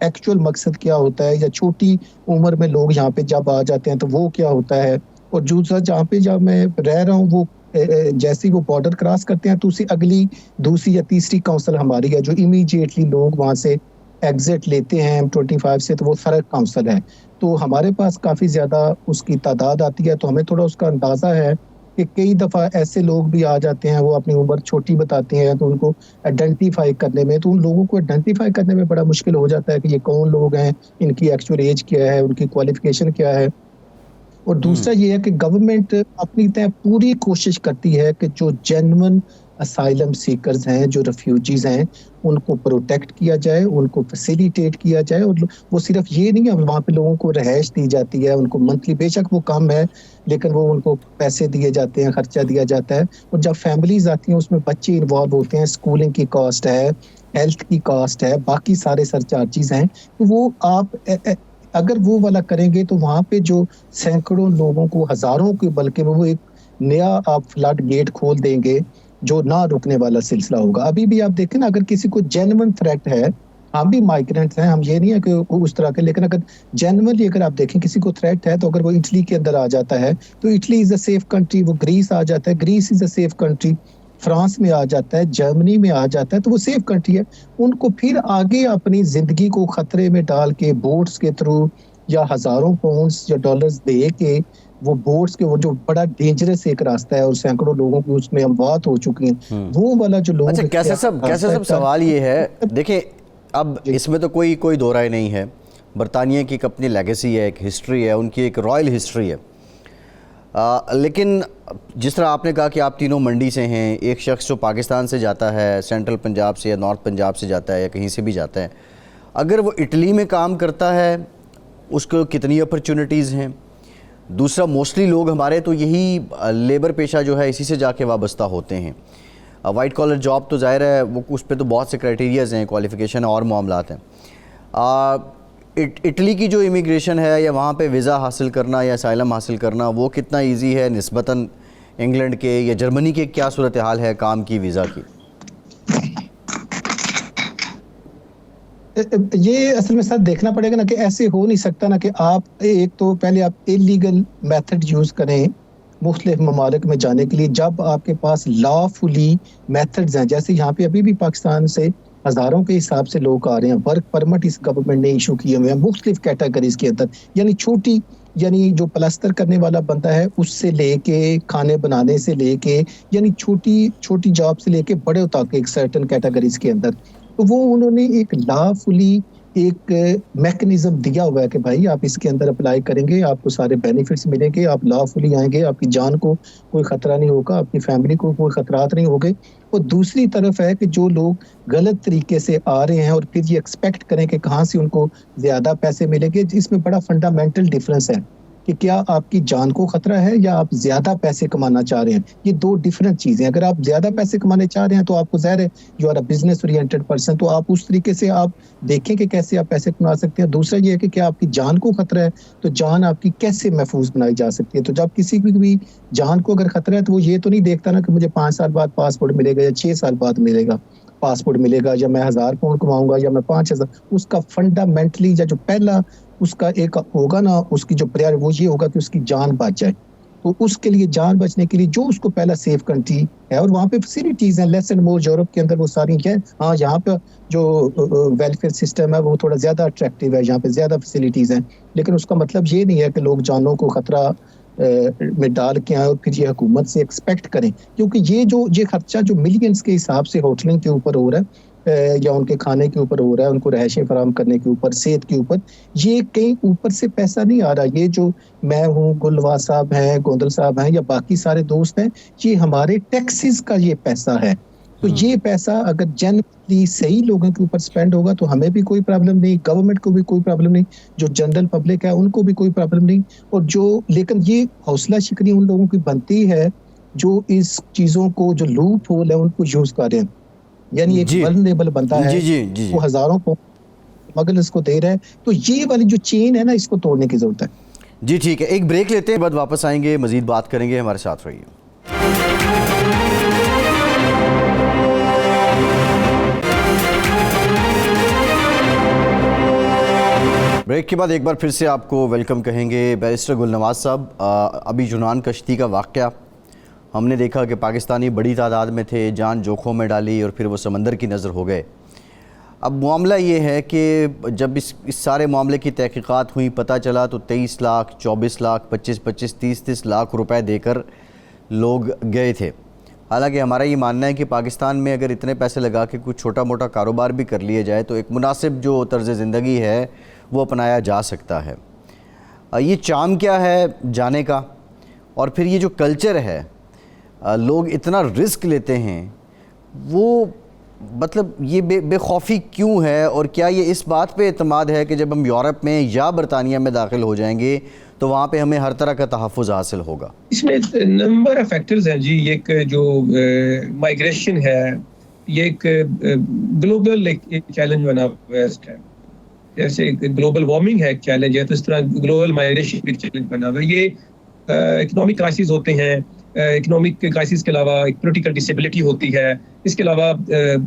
एक्चुअल मकसद क्या होता है, या छोटी उम्र में लोग यहाँ पे जब आ जाते हैं तो वो क्या होता है। और दूसरा जहाँ पे जब मैं रह रहा हूँ वो जैसे ही वो बॉर्डर क्रॉस करते हैं तो उसी अगली दूसरी या तीसरी काउंसिल हमारी है जो इमीडिएटली लोग वहाँ से एग्जिट लेते हैं M25 से, तो वो सरक काउंसिल है। तो हमारे पास काफ़ी ज़्यादा उसकी तादाद आती है, तो हमें थोड़ा उसका अंदाज़ा है कि कई दफ़ा ऐसे लोग भी आ जाते हैं, वो अपनी उम्र छोटी बताते हैं, तो उनको आइडेंटिफाई करने में, तो उन लोगों को आइडेंटिफाई करने में बड़ा मुश्किल हो जाता है कि ये कौन लोग हैं, इनकी एक्चुअल एज क्या है, उनकी क्वालिफिकेशन क्या है। और दूसरा ये है कि गवर्नमेंट अपनी तय पूरी कोशिश करती है कि जो जेन्युइन असाइलम सीकर्स हैं, जो रेफ्यूजीज हैं, उनको प्रोटेक्ट किया जाए, उनको फैसिलिटेट किया जाए। और वो सिर्फ ये नहीं है, वहाँ पे लोगों को रहायश दी जाती है, उनको मंथली, बेशक वो कम है लेकिन वो उनको पैसे दिए जाते हैं, खर्चा दिया जाता है। और जब फैमिलीज आती हैं उसमें बच्चे इन्वॉल्व होते हैं, स्कूलिंग की कॉस्ट है, हेल्थ की कॉस्ट है, बाकी सारे सरचार्जेस हैं। तो वो आप अगर वो वाला करेंगे तो वहाँ पे जो सैकड़ों लोगों को, हजारों के बल्कि वो एक नया आप फ्लड गेट खोल देंगे जो ना रुकने वाला सिलसिला होगा। अभी भी आप देखें ना, अगर किसी को जेन्युइन थ्रेट है, हम भी माइग्रेंट्स हैं, हम ये नहीं है कि उस तरह के, लेकिन अगर जेन्युइनली अगर आप देखें किसी को थ्रेट है, तो अगर वो इटली के अंदर आ जाता है तो Italy is a safe country, वो ग्रीस आ जाता है, Greece is a safe country, France में आ जाता है, जर्मनी में आ जाता है, तो वो सेफ कंट्री है। उनको फिर आगे अपनी जिंदगी को खतरे में डाल के बोट्स के थ्रू या हजारों पाउंड्स या डॉलर्स दे के वो बोट्स के, वो जो बड़ा डेंजरस एक रास्ता है और सैकड़ों लोगों की उसमें अमवात हो चुकी हैं, वो वाला जो लोग अच्छा, कैसे सब सवाल ये है, देखिए अब इसमें तो कोई दो राय नहीं है, बरतानिया की एक अपनी लेगेसी है, एक हिस्ट्री है, उनकी एक रॉयल हिस्ट्री है। लेकिन जिस तरह आपने कहा कि आप तीनों मंडी से हैं, एक शख्स जो पाकिस्तान से जाता है, सेंट्रल पंजाब से या नॉर्थ पंजाब से जाता है या कहीं से भी जाता है, अगर वो इटली में काम करता है उसको कितनी अपॉर्चुनिटीज़ हैं। दूसरा, मोस्टली लोग हमारे तो यही लेबर पेशा जो है इसी से जाके वाबस्ता होते हैं। वाइट कॉलर जॉब तो ज़ाहिर है वो उस पर तो बहुत से क्राइटेरियाज़ हैं, क्वालिफ़िकेशन और मामलात हैं। इटली की जो इमिग्रेशन है या वहाँ पे वीज़ा हासिल करना या असाइलम हासिल करना, वो कितना इजी है निस्बतन इंग्लैंड के या जर्मनी के? क्या सूरत हाल है काम की, वीज़ा की? ये असल में साथ देखना पड़ेगा ना कि ऐसे हो नहीं सकता ना कि आप एक तो पहले आप इलीगल मेथड यूज़ करें मुख्तलिफ ममालिक में जाने के लिए, जब आपके पास लॉफुली मेथड्स हैं। जैसे यहाँ पे अभी भी पाकिस्तान से हज़ारों के हिसाब से लोग आ रहे हैं, वर्क परमिट इस गवर्नमेंट ने इशू किए हुए हैं मुख्तलिफ कैटेगरीज के अंदर, यानी छोटी, यानी जो प्लास्टर करने वाला बंदा है उससे लेके खाने बनाने से लेके, यानी छोटी छोटी जॉब से लेके बड़े तक एक सर्टन कैटेगरीज के अंदर। तो वो उन्होंने एक लॉफुली एक मैकेनिज्म दिया हुआ है कि भाई आप इसके अंदर अप्लाई करेंगे, आपको सारे बेनिफिट्स मिलेंगे, आप लॉफुली आएंगे, आपकी जान को कोई खतरा नहीं होगा, आपकी फैमिली को कोई खतरात नहीं होंगे। और दूसरी तरफ है कि जो लोग गलत तरीके से आ रहे हैं और फिर ये एक्सपेक्ट करें कि कहाँ से उनको ज्यादा पैसे मिलेंगे, इसमें बड़ा फंडामेंटल डिफरेंस है कि क्या आपकी जान को खतरा है या आप ज्यादा पैसे कमाना चाह रहे हैं। ये दो डिफरेंट चीजें। अगर आप ज्यादा पैसे कमाने चाह रहे हैं तो आपको ज़ाहिर है you are a business oriented person, तो आप उस तरीके से आप देखें कि कैसे आप पैसे कमा सकते हैं। दूसरा ये है कि क्या आपकी जान को खतरा है, तो जान आपकी कैसे महफूज बनाई जा सकती है। तो जब किसी की भी जान को अगर खतरा है तो वो ये तो नहीं देखता ना कि मुझे 5 साल बाद पासपोर्ट मिलेगा या 6 साल बाद मिलेगा पासपोर्ट मिलेगा, या मैं 1000 पाउंड कमाऊंगा या मैं 5000। उसका फंडामेंटली या जो पहला उसका एक होगा ना, उसकी जो प्रेयर वो ये होगा कि उसकी जान बच जाए। तो उसके लिए, जान बचने के लिए जो उसको पहला सेफ कंट्री है, और वहाँ पे फैसिलिटीज हैं लेस एंड मोर, यूरोप के अंदर वो सारी है। हाँ, यहाँ पे जो वेलफेयर सिस्टम है वो थोड़ा ज्यादा अट्रैक्टिव है, यहाँ पे ज्यादा फैसिलिटीज हैं, लेकिन उसका मतलब ये नहीं है कि लोग जानों को खतरा में डाल के आए और फिर ये हुकूमत से एक्सपेक्ट करें, क्योंकि ये खर्चा जो मिलियंस के हिसाब से होटलिंग के ऊपर हो रहा है या उनके खाने के ऊपर हो रहा है, उनको रहायशें फराहम करने के ऊपर, सेहत के ऊपर, ये कहीं ऊपर से पैसा नहीं आ रहा। ये जो मैं हूँ, गुलवास साहब हैं, गोंदल साहब हैं या बाकी सारे दोस्त हैं, ये हमारे टैक्सेस का ये पैसा है। तो ये पैसा अगर जनरली सही लोगों के ऊपर स्पेंड होगा तो हमें भी कोई प्रॉब्लम नहीं, गवर्नमेंट को भी कोई प्रॉब्लम नहीं, जो जनरल पब्लिक है उनको भी कोई प्रॉब्लम नहीं। और जो, लेकिन ये हौसला शिकनी उन लोगों की बनती है जो इस चीजों को, जो लूप होल है उनको यूज कर रहे हैं, यानी एक वल्नरेबल बनता है वो हजारों को मगर इसको दे रहा है। तो ये वाली जो चेन है ना, इसको तोड़ने की जरूरत है। जी ठीक है, एक ब्रेक लेते हैं, बाद वापस आएंगे, मजीद बात करेंगे, हमारे साथ रहिए। ब्रेक के बाद एक बार फिर से आपको वेलकम कहेंगे। बैरिस्टर गुलनवाज साहब, अभी यूनान कश्ती का वाक़या हमने देखा कि पाकिस्तानी बड़ी तादाद में थे, जान जोखों में डाली और फिर वो समंदर की नज़र हो गए। अब मामला ये है कि जब इस सारे मामले की तहकीकात हुई, पता चला तो 23 लाख, 24 लाख, 25-25, 30-30 लाख रुपए देकर लोग गए थे। हालांकि हमारा ये मानना है कि पाकिस्तान में अगर इतने पैसे लगा के कुछ छोटा मोटा कारोबार भी कर लिया जाए तो एक मुनासिब जो तर्ज़ ज़िंदगी है वो अपनाया जा सकता है। ये चाम क्या है जाने का, और फिर ये जो कल्चर है, लोग इतना रिस्क लेते हैं, वो मतलब ये बेखौफी क्यों है? और क्या ये इस बात पे एतमाद है कि जब हम यूरोप में या बरतानिया में दाखिल हो जाएंगे तो वहाँ पे हमें हर तरह का तहफ़्फ़ुज़ हासिल होगा? इसमें नंबर ऑफ फैक्टर्स हैं जी। ये एक जो माइग्रेशन है, ये एक ग्लोबल एक चैलेंज बना हुआ है इस टाइम। जैसे ग्लोबल वार्मिंग है चैलेंज है, तो इस तरह ग्लोबल माइग्रेशन भी चैलेंज बना हुआ है। ये इकोनॉमिक क्राइसिस होते हैं, इकोनॉमिक क्राइसिस के अलावा एक पॉलिटिकल डिसेबिलिटी होती है, इसके अलावा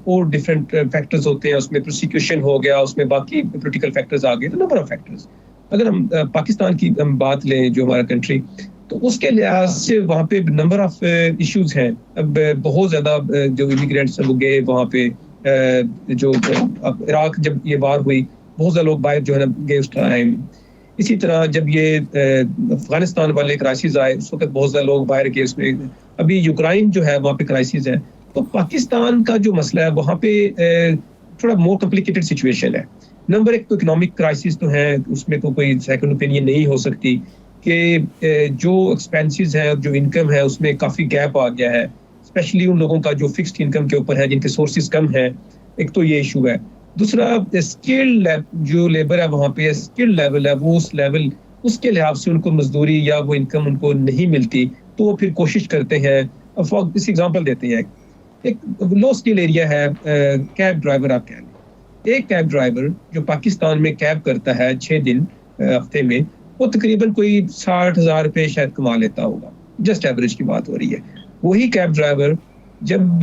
और डिफरेंट फैक्टर्स होते हैं, उसमें प्रोसिक्यूशन हो गया, उसमें बाकी पॉलिटिकल फैक्टर्स आ गए, तो नंबर ऑफ फैक्टर्स। अगर हम पाकिस्तान की हम बात लें, जो हमारा कंट्री, तो उसके लिहाज से वहाँ पे नंबर ऑफ इश्यूज हैं। अब बहुत ज़्यादा जो इमिग्रेंट्स वो गए वहाँ पे, जो इराक जब ये वार हुई, बहुत ज़्यादा लोग बाहर जो है ना गए उस टाइम। इसी तरह जब ये अफगानिस्तान वाले क्राइसिस आए, उस वक्त बहुत ज़्यादा लोग बाहर गए उसमें। अभी यूक्रेन जो है वहाँ पे क्राइसिस है। तो पाकिस्तान का जो मसला है वहाँ पे थोड़ा मोर कॉम्प्लिकेटेड सिचुएशन है। नंबर एक तो इकोनॉमिक क्राइसिस तो है, उसमें तो कोई सेकंड ओपिनियन नहीं हो सकती कि जो एक्सपेंसेस है, जो इनकम है, उसमें काफ़ी गैप आ गया है, स्पेशली उन लोगों का जो फिक्स्ड इनकम के ऊपर है, जिनके सोर्सेज कम है। एक तो ये इशू है। दूसरा, स्किल्ड जो लेबर है वहाँ पे, स्किल्ड लेवल है, वो उस लेवल उसके लिहाज से उनको मजदूरी या वो इनकम उनको नहीं मिलती, तो वो फिर कोशिश करते हैं। इस एग्जांपल देते हैं, एक लो स्किल एरिया है, कैब ड्राइवर आप कह लें। एक कैब ड्राइवर जो पाकिस्तान में कैब करता है 6 दिन हफ्ते में, वो तकरीबन कोई 60,000 रुपये शायद कमा लेता होगा, जस्ट एवरेज की बात हो रही है। वही कैब ड्राइवर जब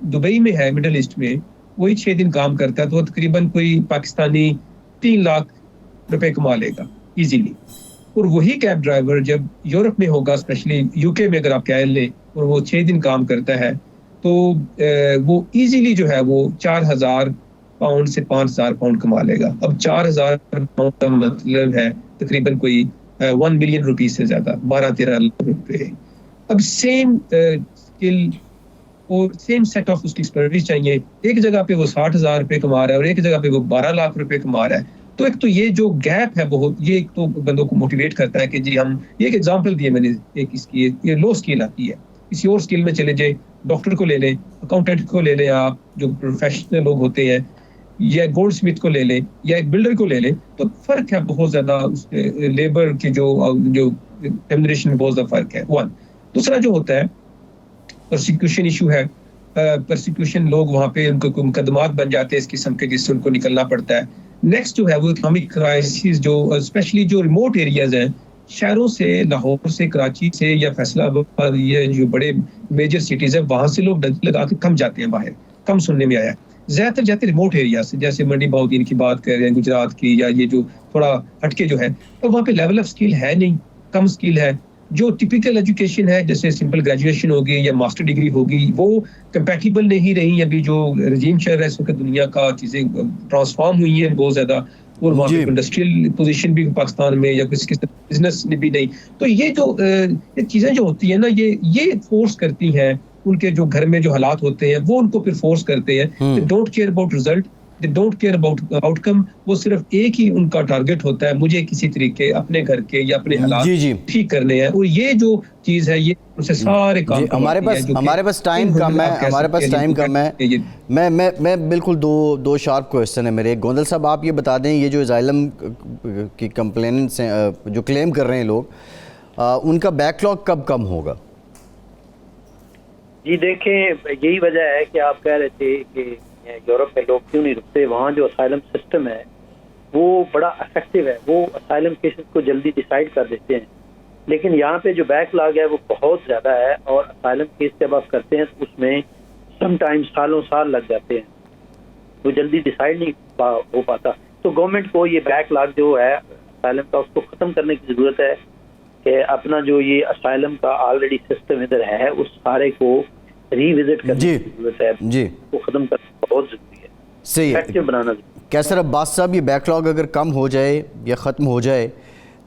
दुबई में है, मिडल ईस्ट में, वही 6 दिन काम करता है, तो वो तकरीबन कोई पाकिस्तानी 3 लाख रुपए कमा लेगा इजीली। और वही कैब ड्राइवर जब यूरोप में होगा, स्पेशली यूके में अगर आप कह लें, और वो 6 दिन काम करता है, तो वो इजीली जो है वो 4,000 पाउंड से 5,000 पाउंड कमा लेगा। अब 4,000 पाउंड का मतलब है तकरीबन कोई 1 मिलियन रुपीज से ज्यादा, 12-13 लाख रुपए। अब सेम स्किल और सेम सेट ऑफ उसकी एक्सपर्टीज चाहिए। एक जगह पे वो 60,000 रुपये कमा रहा है और एक जगह पे वो 12 लाख रुपए कमा रहा है। तो एक तो ये जो गैप है बहुत, ये एक तो बंदों को मोटिवेट करता है कि जी हम, एक एग्जांपल दिए मैंने एक इसकी, ये लो स्किल आती है, किसी और स्किल में चले जाए, डॉक्टर को ले लें, अकाउंटेंट को ले लें, आप जो प्रोफेशनल लोग होते हैं, या गोल्ड स्मिथ को ले लें, या एक बिल्डर को ले लें, तो फर्क है बहुत ज्यादा लेबर की जो रेम्युनरेशन में बहुत ज्यादा फर्क है। वन। दूसरा जो होता है प्रोसिक्यूशन इशू है। प्रोसिक्यूशन लोग वहाँ पे उनको मुकदमात बन जाते हैं इस किस्म के, जिससे उनको निकलना पड़ता है। नेक्स्ट जो है वो इकोनॉमिक क्राइसिस, जो स्पेशली जो रिमोट एरियाज हैं, शहरों से, लाहौर से, कराची से या फैसलाबाद, ये जो बड़े मेजर सिटीज है, वहाँ से लोग डंक लगा के कम जाते हैं बाहर, कम सुनने में आया है। ज्यादातर जाते रिमोट एरिया से, जैसे मंडी बहाउद्दीन की बात कर रहे हैं, गुजरात की, या ये जो थोड़ा हटके जो है, तो वहाँ पे लेवल ऑफ स्किल है नहीं, कम स्किल है। जो टिपिकल एजुकेशन है, जैसे सिंपल ग्रेजुएशन होगी या मास्टर डिग्री होगी, वो कंपैटिबल नहीं रही। अभी जो रजीम चल रहा है इस वक्त, दुनिया का चीजें ट्रांसफॉर्म हुई हैं बहुत ज्यादा, और वहाँ पे इंडस्ट्रियल पोजीशन भी पाकिस्तान में या किसी बिजनेस भी नहीं। तो ये जो ये चीजें जो होती है ना, ये फोर्स करती हैं, उनके जो घर में जो हालात होते हैं वो उनको फिर फोर्स करते हैं। They don't care about result, they don't care about outcome. वो सिर्फ एक ही उनका टारगेट होता है, मुझे किसी तरीके अपने घर के या अपने हालात ठीक करने हैं। और ये जो चीज है, ये उनसे सारे काम हमारे पास टाइम कम है। मैं बिल्कुल दो शार्प क्वेश्चन है मेरे। गोंदल साहब, आप ये बता दें, ये जो असाइलम की कंप्लेनेंट्स हैं, जो क्लेम कर रहे हैं लोग, उनका बैकलॉग कब कम होगा? जी देखें, यही वजह है कि आप कह रहे थे कि यूरोप में लोग क्यों नहीं रुकते। वहाँ जो असाइलम सिस्टम है वो बड़ा इफेक्टिव है, वो असाइलम केसेस को जल्दी डिसाइड कर देते हैं। लेकिन यहाँ पे जो बैकलॉग है वो बहुत ज़्यादा है, और असाइलम केस जब आप करते हैं तो उसमें समटाइम्स सालों साल लग जाते हैं, वो जल्दी डिसाइड नहीं हो पाता। तो गवर्नमेंट को ये बैकलॉग जो है असाइलम का, उसको ख़त्म करने की ज़रूरत है कि अपना जो ये असाइलम का ऑलरेडी सिस्टम इधर है, उस सारे को रिविजिट करने की जरूरत है जी, वो खत्म करना बहुत जरूरी है, सही है, बनाना। कैसर अब्बास साहब, ये बैकलॉग अगर कम हो जाए या ख़त्म हो जाए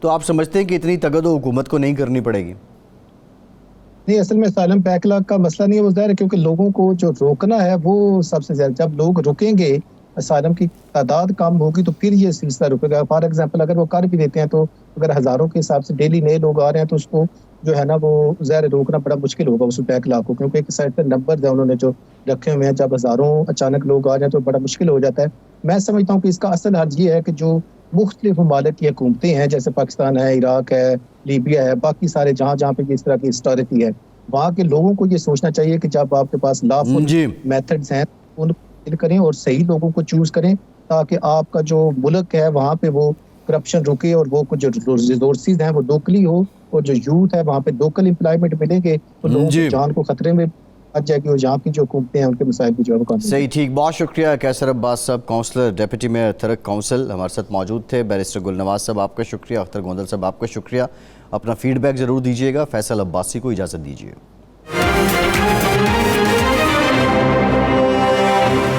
तो आप समझते हैं कि इतनी तगदो हुकूमत को नहीं करनी पड़ेगी? नहीं, असल में असाइलम बैकलॉग का मसला नहीं है, वो ज़ाहिर है, क्योंकि लोगों को जो रोकना है वो सबसे ज़्यादा, जब लोग रुकेंगे, असाइलम की तादाद कम होगी, तो फिर ये सिलसिला रुकेगा। फॉर एग्जाम्पल, अगर वो कर भी देते हैं, तो अगर हज़ारों के हिसाब से डेली नए लोग आ रहे हैं, तो उसको जो है ना, वो ज़ाहिर रोकना बड़ा मुश्किल होगा उस बैकलॉग को, क्योंकि एक साइड पर नंबर है उन्होंने जो रखे हुए हैं। जब हज़ारों अचानक लोग आ जाए तो बड़ा मुश्किल हो जाता है। मैं समझता हूँ कि इसका असल हर्ज ये है कि जो मुख्तलिफ ममालिक की हुकूमतें हैं, जैसे पाकिस्तान है, इराक है, लीबिया है, बाकी सारे जहाँ पे इस तरह की हिस्टोरिटी है, वहाँ के लोगों को ये सोचना चाहिए कि जब आपके पास लॉफुल मेथड्स हैं, उनको करें और सही लोगों को चूज करें, ताकि आपका जो मुल्क है वहाँ पे वो करप्शन रुके और वो कुछ जो रिसोर्सेज हैं वो लोकली हो और जो यूथ है वहाँ पे लोकल एम्प्लॉयमेंट मिलेंगे तो लोगों जी। की जान को खतरे में आ जाएगी और जहाँ की जो हुकूमतें हैं उनके मसाइल भी जो है वो कानूनी सही, ठीक, बहुत शुक्रिया कैसर अब्बास साहब, काउंसलर डेप्यूटी मेयर थरक काउंसिल हमारे साथ मौजूद थे। बैरिस्टर गुलनवाज साहब आपका शुक्रिया, अख्तर गोंदल साहब आपका शुक्रिया। अपना फीडबैक ज़रूर दीजिएगा। फैसल अब्बासी को इजाज़त दीजिए।